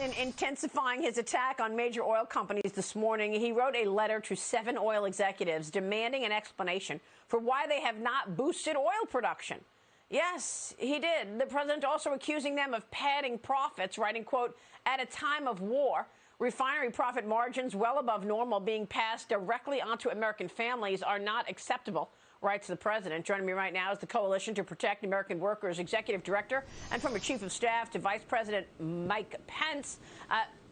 Intensifying his attack on major oil companies this morning, he wrote a letter to 7 oil executives demanding an explanation for why they have not boosted oil production. Yes, he did. The president also accusing them of padding profits, writing, quote, at a time of war, refinery profit margins well above normal being passed directly onto American families are not acceptable, writes the president. Joining me right now is the Coalition to Protect American Workers Executive Director and former Chief of Staff to Vice President Mike Pence.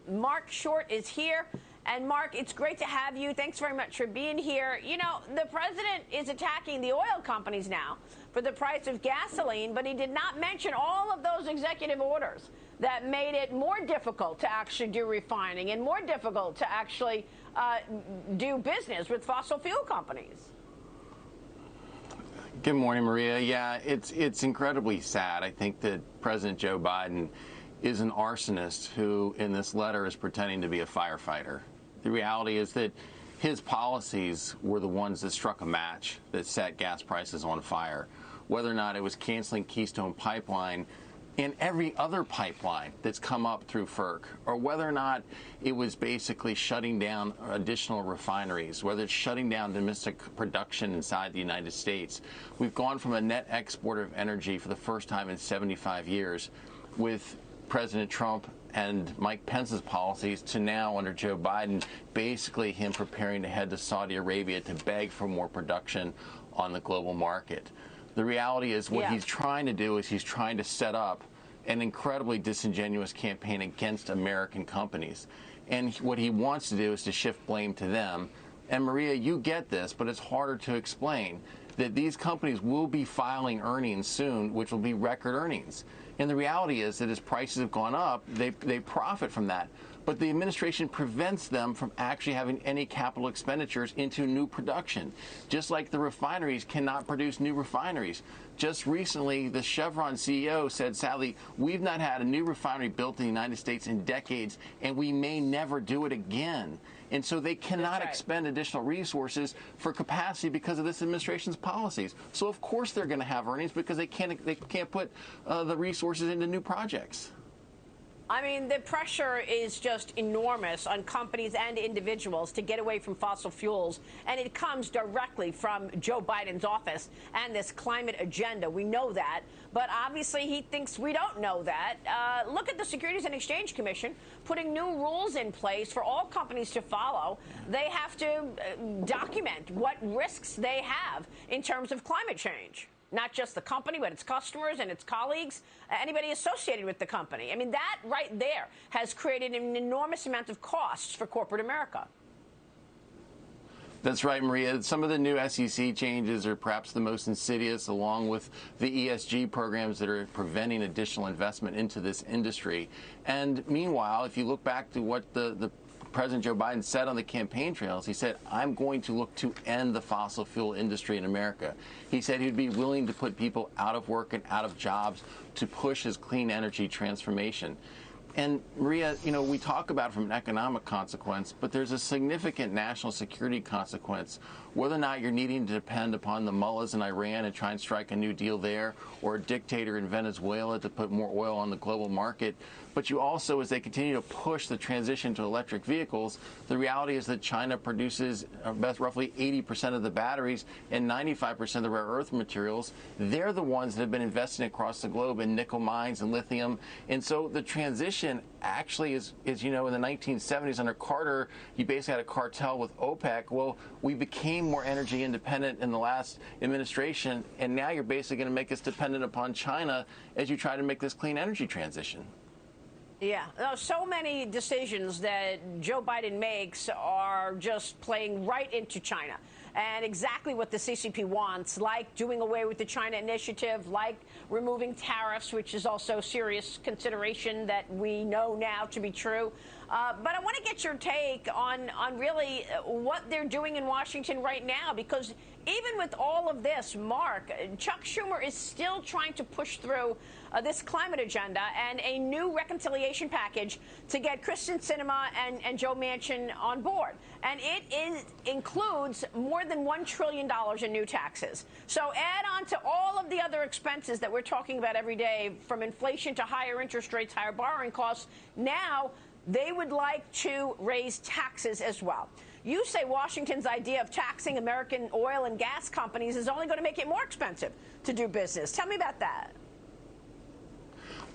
Marc Short is here. And Marc, it's great to have you. Thanks very much for being here. You know, the president is attacking the oil companies now for the price of gasoline, but he did not mention all of those executive orders that made it more difficult to actually do refining and more difficult to actually do business with fossil fuel companies. Good morning, Maria. Yeah, it's incredibly sad. I think that President Joe Biden is an arsonist who, in this letter, is pretending to be a firefighter. The reality is that his policies were the ones that struck a match that set gas prices on fire. Whether or not it was canceling Keystone Pipeline and every other pipeline that's come up through FERC, or whether or not it was basically shutting down additional refineries, whether it's shutting down domestic production inside the United States. We've gone from a net exporter of energy for the first time in 75 years with President Trump and Mike Pence's policies to now, under Joe Biden, basically him preparing to head to Saudi Arabia to beg for more production on the global market. The reality is what he's trying to do is he's trying to set up an incredibly disingenuous campaign against American companies. And what he wants to do is to shift blame to them. And Maria, you get this, but it's harder to explain that these companies will be filing earnings soon, which will be record earnings. And the reality is that as prices have gone up, they profit from that. But the administration prevents them from actually having any capital expenditures into new production, just like the refineries cannot produce new refineries. Just recently, the Chevron CEO said, sadly, we've not had a new refinery built in the United States in decades, and we may never do it again. And so they cannot expend additional resources for capacity because of this administration's policies. So of course they're going to have earnings because they can't put the resources into new projects. I mean, the pressure is just enormous on companies and individuals to get away from fossil fuels, and it comes directly from Joe Biden's office and this climate agenda. We know that, but obviously he thinks we don't know that. Look at the Securities and Exchange Commission putting new rules in place for all companies to follow. They have to document what risks they have in terms of climate change. Not just the company, but its customers and its colleagues, anybody associated with the company. I mean, that right there has created an enormous amount of costs for corporate America. That's right, Maria. Some of the new SEC changes are perhaps the most insidious, along with the ESG programs that are preventing additional investment into this industry. And meanwhile, if you look back to what the President Joe Biden said on the campaign trails, he said, I'm going to look to end the fossil fuel industry in America. He said he'd be willing to put people out of work and out of jobs to push his clean energy transformation. And Maria, you know, we talk about it from an economic consequence, but there's a significant national security consequence, whether or not you're needing to depend upon the mullahs in Iran and try and strike a new deal there, or a dictator in Venezuela to put more oil on the global market. But you also, as they continue to push the transition to electric vehicles, the reality is that China produces roughly 80% of the batteries and 95% of the rare earth materials. They're the ones that have been investing across the globe in nickel mines and lithium. And so the transition actually is, you know, in the 1970s under Carter, you basically had a cartel with OPEC. Well, we became more energy independent in the last administration, and now you're basically going to make us dependent upon China as you try to make this clean energy transition. Yeah, so many decisions that Joe Biden makes are just playing right into China. And exactly what the CCP wants, like doing away with the China initiative, like removing tariffs, which is also serious consideration that we know now to be true. But I want to get your take on really what they're doing in Washington right now, because even with all of this, Mark, Chuck Schumer is still trying to push through this climate agenda and a new reconciliation package to get Kristen Sinema and Joe Manchin on board. And it includes more than $1 trillion in new taxes. So add on to all of the other expenses that we're talking about every day, from inflation to higher interest rates, higher borrowing costs. Now they would like to raise taxes as well. You say Washington's idea of taxing American oil and gas companies is only going to make it more expensive to do business. Tell me about that.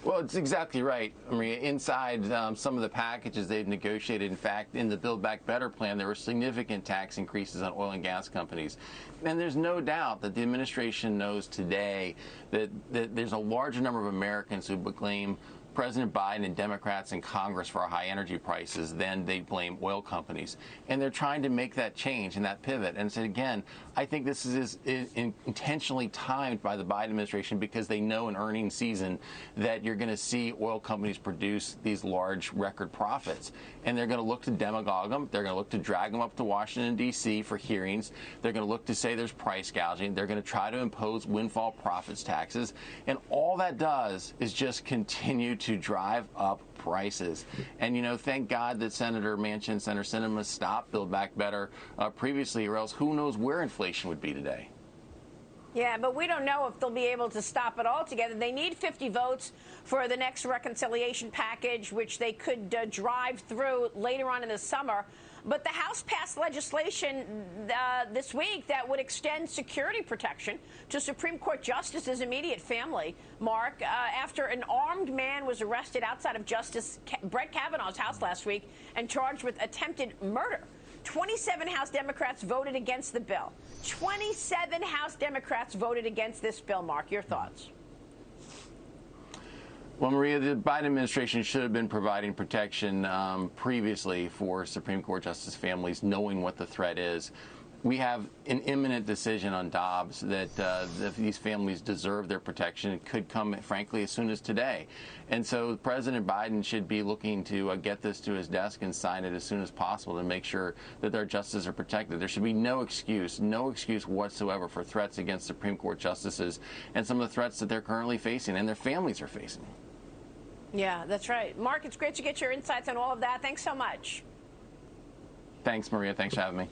Well, it's exactly right, Maria. Inside some of the packages they've negotiated, in fact, in the Build Back Better plan, there were significant tax increases on oil and gas companies. And there's no doubt that the administration knows today that there's a larger number of Americans who blame President Biden and Democrats in Congress for our high energy prices than they blame oil companies. And they're trying to make that change and that pivot. And so, again, I think this is intentionally timed by the Biden administration, because they know in earnings season that you're going to see oil companies produce these large record profits. And they're going to look to demagogue them. They're going to look to drag them up to Washington, D.C. for hearings. They're going to look to say there's price gouging. They're going to try to impose windfall profits taxes. And all that does is just continue to drive up prices. And, you know, thank God that Senator Manchin, Senator Sinema stopped Build Back Better previously, or else who knows where inflation would be today. Yeah, but we don't know if they'll be able to stop it altogether. They need 50 votes for the next reconciliation package, which they could drive through later on in the summer. But the House passed legislation this week that would extend security protection to Supreme Court justices' immediate family, Mark, after an armed man was arrested outside of Justice Brett Kavanaugh's house last week and charged with attempted murder. 27 House Democrats voted against the bill. 27 House Democrats voted against this bill, Mark. Your thoughts? Well, Maria, the Biden administration should have been providing protection previously for Supreme Court justice families, knowing what the threat is. We have an imminent decision on Dobbs that these families deserve their protection. It could come, frankly, as soon as today. And so President Biden should be looking to get this to his desk and sign it as soon as possible to make sure that their justices are protected. There should be no excuse whatsoever for threats against Supreme Court justices and some of the threats that they're currently facing and their families are facing. Yeah, that's right. Mark, it's great to get your insights on all of that. Thanks so much. Thanks, Maria. Thanks for having me.